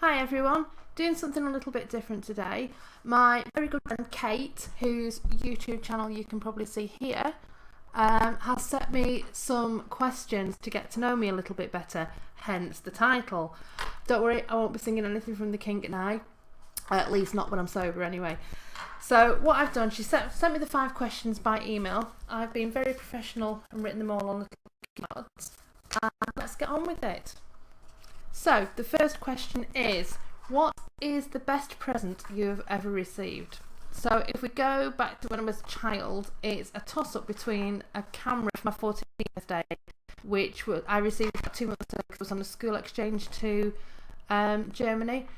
Hi everyone, doing something a little bit different today. My very good friend Kate, whose YouTube channel you can probably see here, has sent me some questions to get to know me a little bit better, hence the title. Don't worry, I won't be singing anything from the King and I, at least not when I'm sober anyway. So what I've done, she sent me the 5 questions by email. I've been very professional and written them all on little cards, and let's get on with it. So the first question is, what is the best present you've ever received? So if we go back to when I was a child, it's a toss-up between a camera for my 14th birthday, which I received 2 months ago because I was on a school exchange to Germany.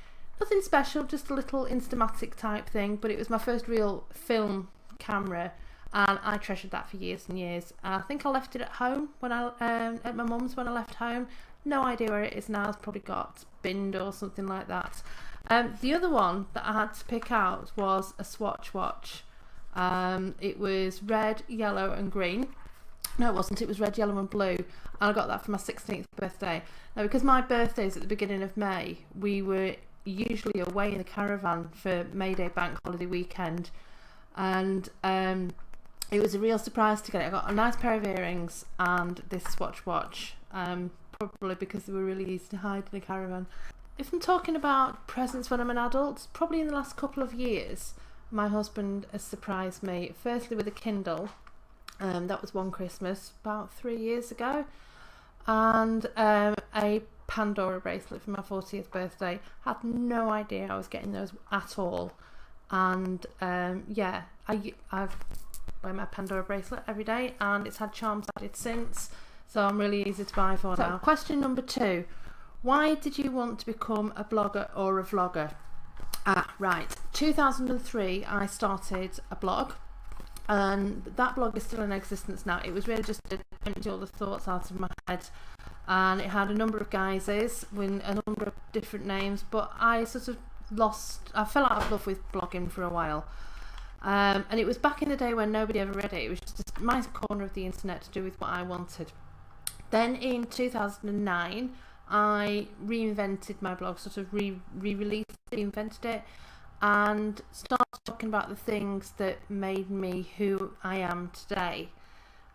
Nothing special, just a little Instamatic type thing, but it was my first real film camera, and I treasured that for years and years. I think I left it at home when at my mum's when I left home. No idea where it is now. It's probably got binned or something like that. The other one that I had to pick out was a Swatch watch. It was red, yellow and green. No, it wasn't. It was red, yellow and blue. And I got that for my 16th birthday. Now, because my birthday is at the beginning of May, we were usually away in the caravan for May Day bank holiday weekend. And it was a real surprise to get it. I got a nice pair of earrings and this Swatch watch. Probably because they were really easy to hide in a caravan. If I'm talking about presents when I'm an adult, probably in the last couple of years, my husband has surprised me. Firstly with a Kindle, that was one Christmas about 3 years ago, and a Pandora bracelet for my 40th birthday. Had no idea I was getting those at all, and yeah, I've wear my Pandora bracelet every day, and it's had charms added since. So I'm really easy to buy for now. Question number 2. Why did you want to become a blogger or a vlogger? Right. 2003 I started a blog, and that blog is still in existence now. It was really just to empty all the thoughts out of my head, and it had a number of guises with a number of different names, but I fell out of love with blogging for a while. And it was back in the day when nobody ever read it. It was just my corner of the internet to do with what I wanted. Then in 2009, I reinvented my blog, sort of re-released it, reinvented it, and started talking about the things that made me who I am today.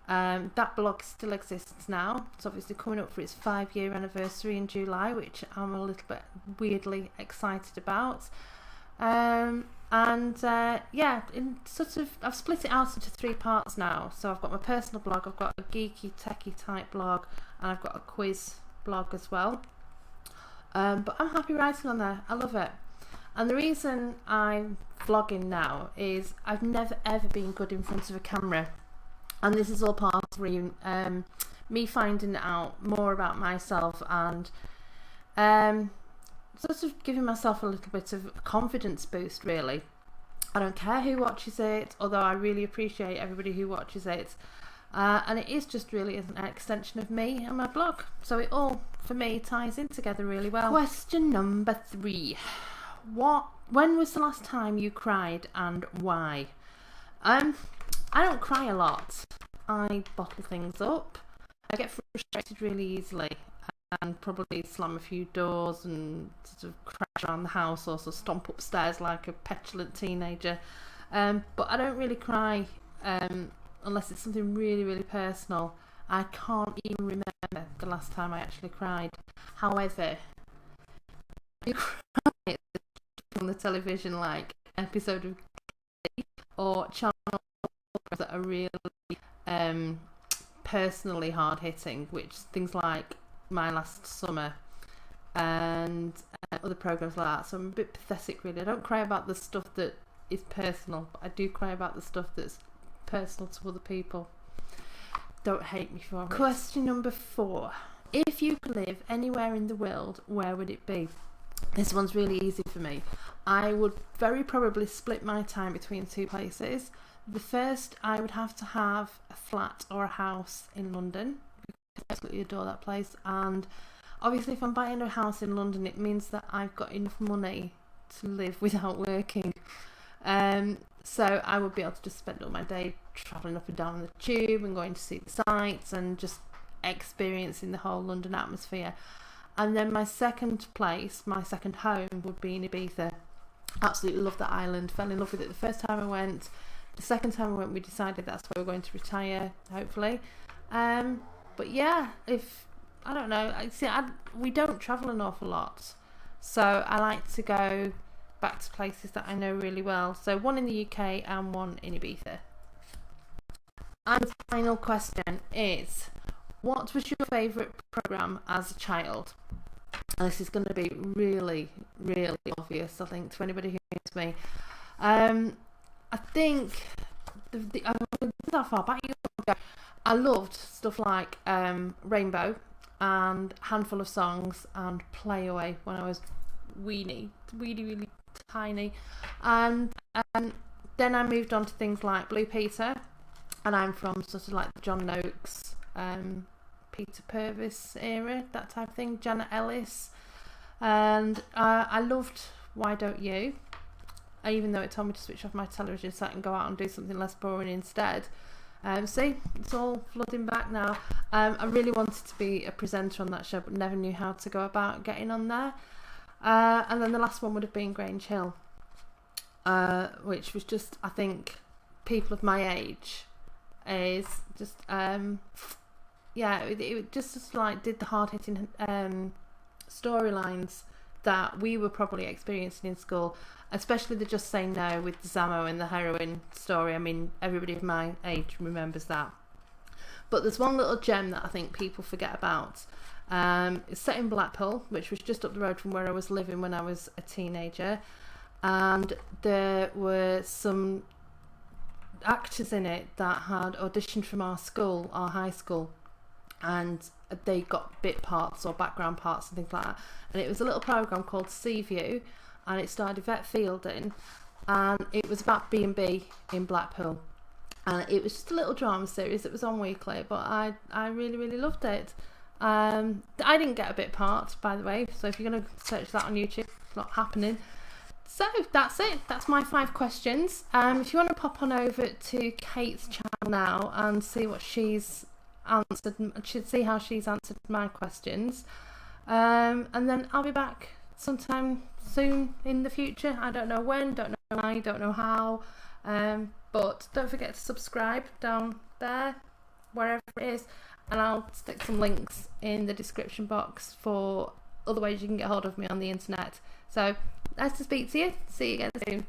That blog still exists now. It's obviously coming up for its 5-year anniversary in July, which I'm a little bit weirdly excited about. Yeah, I've split it out into 3 parts now. So I've got my personal blog, I've got a geeky, techie type blog, and I've got a quiz blog as well. But I'm happy writing on there. I love it. And the reason I'm vlogging now is I've never ever been good in front of a camera, and this is all part of me finding out more about myself and sort of giving myself a little bit of a confidence boost, really. I don't care who watches it, although I really appreciate everybody who watches it. And it is just really an extension of me and my blog. So it all, for me, ties in together really well. Question number 3. When was the last time you cried and why? I don't cry a lot. I bottle things up. I get frustrated really easily, and probably slam a few doors and sort of crash around the house, or sort of stomp upstairs like a petulant teenager. But I don't really cry unless it's something really, really personal. I can't even remember the last time I actually cried. However, you cry on the television, like episode of or channel that are really personally hard hitting, which things like My Last Summer and other programs like that. So I'm a bit pathetic, really. I don't cry about the stuff that is personal, but I do cry about the stuff that's personal to other people. Don't hate me for it. Question number 4. If you could live anywhere in the world, where would it be? This one's really easy for me. I would very probably split my time between 2 places. The first, I would have to have a flat or a house in London. I absolutely adore that place, and obviously if I'm buying a house in London, it means that I've got enough money to live without working. So I would be able to just spend all my day travelling up and down on the tube and going to see the sights and just experiencing the whole London atmosphere. And then my second place, my second home, would be in Ibiza. Absolutely love that island. Fell in love with it the first time I went. The second time I went, we decided that's where we're going to retire, hopefully. But yeah, I don't know. We don't travel an awful lot, so I like to go back to places that I know really well. So one in the UK and one in Ibiza. And the final question is, what was your favourite programme as a child? And this is going to be really, really obvious, I think, to anybody who knows me. I think I'm that far back. I loved stuff like Rainbow and Handful of Songs and Play Away when I was really tiny. And then I moved on to things like Blue Peter, and I'm from sort of like the John Noakes, Peter Purvis era, that type of thing, Janet Ellis. And I loved Why Don't You, even though it told me to switch off my television so I can go out and do something less boring instead. See, it's all flooding back now. I really wanted to be a presenter on that show, but never knew how to go about getting on there. And then the last one would have been Grange Hill, which was just, I think, people of my age is just, it just like did the hard-hitting storylines that we were probably experiencing in school, especially the Just Say No with Zamo and the heroin story. I mean, everybody of my age remembers that. But there's one little gem that I think people forget about. It's set in Blackpool, which was just up the road from where I was living when I was a teenager. And there were some actors in it that had auditioned from our school, our high school, and they got bit parts or background parts and things like that. And it was a little programme called Seaview, and it starred Yvette Fielding, and it was about B&B in Blackpool. And it was just a little drama series that was on weekly, but I really loved it. I didn't get a bit part, by the way, so if you're going to search that on YouTube, it's not happening. So that's it. That's my 5 questions. If you want to pop on over to Kate's channel now and see what she's answered, see how she's answered my questions, and then I'll be back sometime soon in the future. I don't know when, don't know why, don't know how, but don't forget to subscribe down there, wherever it is, and I'll stick some links in the description box for other ways you can get hold of me on the internet. So nice to speak to you. See you again soon.